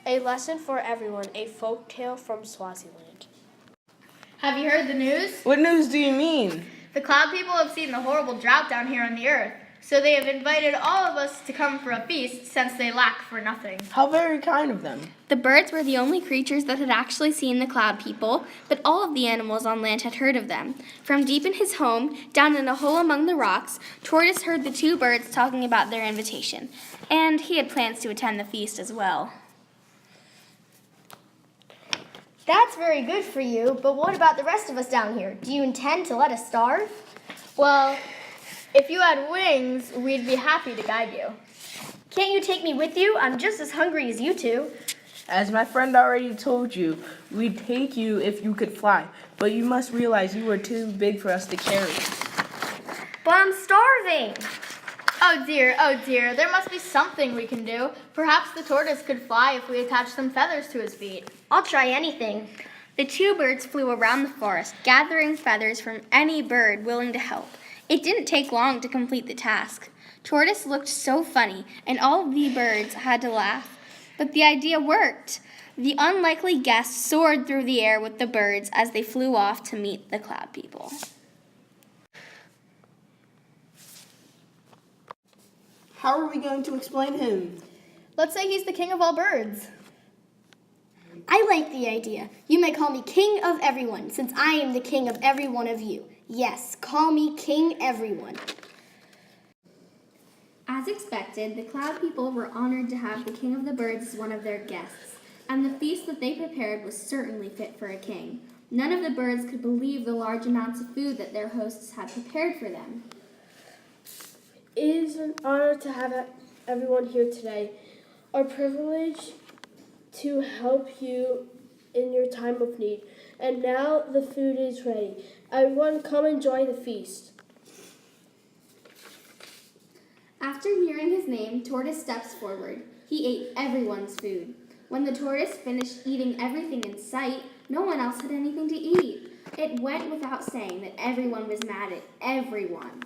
A lesson for everyone, a folk tale from Swaziland. Have you heard the news? What news do you mean? The cloud people have seen the horrible drought down here on the earth, so they have invited all of us to come for a feast since they lack for nothing. How very kind of them. The birds were the only creatures that had actually seen the cloud people, but all of the animals on land had heard of them. From deep in his home, down in a hole among the rocks, Tortoise heard the two birds talking about their invitation, and he had plans to attend the feast as well. That's very good for you, but what about the rest of us down here? Do you intend to let us starve? Well, if you had wings, we'd be happy to guide you. Can't you take me with you? I'm just as hungry as you two. As my friend already told you, we'd take you if you could fly, but you must realize you are too big for us to carry. But I'm starving. Oh dear, there must be something we can do. Perhaps the tortoise could fly if we attach some feathers to his feet. I'll try anything. The two birds flew around the forest, gathering feathers from any bird willing to help. It didn't take long to complete the task. Tortoise looked so funny, and all of the birds had to laugh. But the idea worked. The unlikely guest soared through the air with the birds as they flew off to meet the cloud people. How are we going to explain him? Let's say he's the king of all birds. I like the idea. You may call me king of everyone, since I am the king of every one of you. Yes, call me King Everyone. As expected, the cloud people were honored to have the king of the birds as one of their guests, and the feast that they prepared was certainly fit for a king. None of the birds could believe the large amounts of food that their hosts had prepared for them. It is an honor to have everyone here today. Our privilege to help you in your time of need. And now the food is ready. Everyone, come enjoy the feast. After hearing his name, Tortoise steps forward. He ate everyone's food. When the tortoise finished eating everything in sight, no one else had anything to eat. It went without saying that everyone was mad at everyone.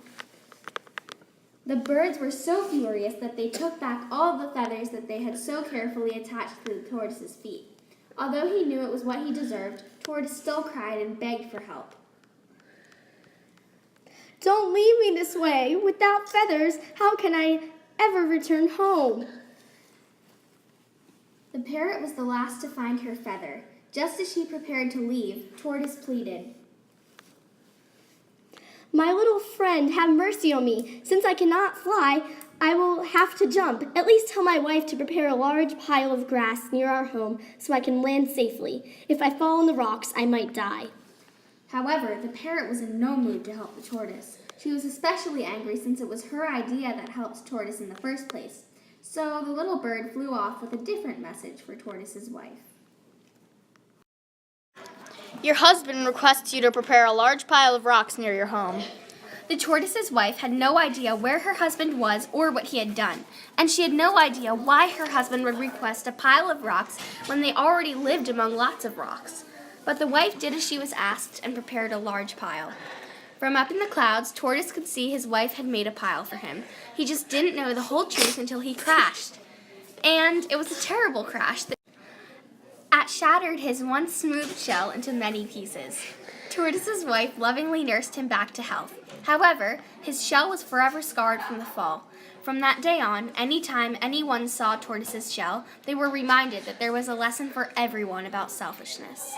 The birds were so furious that they took back all the feathers that they had so carefully attached to the tortoise's feet. Although he knew it was what he deserved, Tortoise still cried and begged for help. Don't leave me this way. Without feathers, how can I ever return home? The parrot was the last to find her feather. Just as she prepared to leave, Tortoise pleaded, My little friend, have mercy on me. Since I cannot fly, I will have to jump. At least tell my wife to prepare a large pile of grass near our home so I can land safely. If I fall on the rocks, I might die. However, the parrot was in no mood to help the tortoise. She was especially angry since it was her idea that helped Tortoise in the first place. So the little bird flew off with a different message for Tortoise's wife. Your husband requests you to prepare a large pile of rocks near your home. The tortoise's wife had no idea where her husband was or what he had done, and she had no idea why her husband would request a pile of rocks when they already lived among lots of rocks. But the wife did as she was asked and prepared a large pile. From up in the clouds, Tortoise could see his wife had made a pile for him. He just didn't know the whole truth until he crashed. And it was a terrible crash that shattered his once smooth shell into many pieces. Tortoise's wife lovingly nursed him back to health. However, his shell was forever scarred from the fall. From that day on, anytime anyone saw Tortoise's shell, they were reminded that there was a lesson for everyone about selfishness.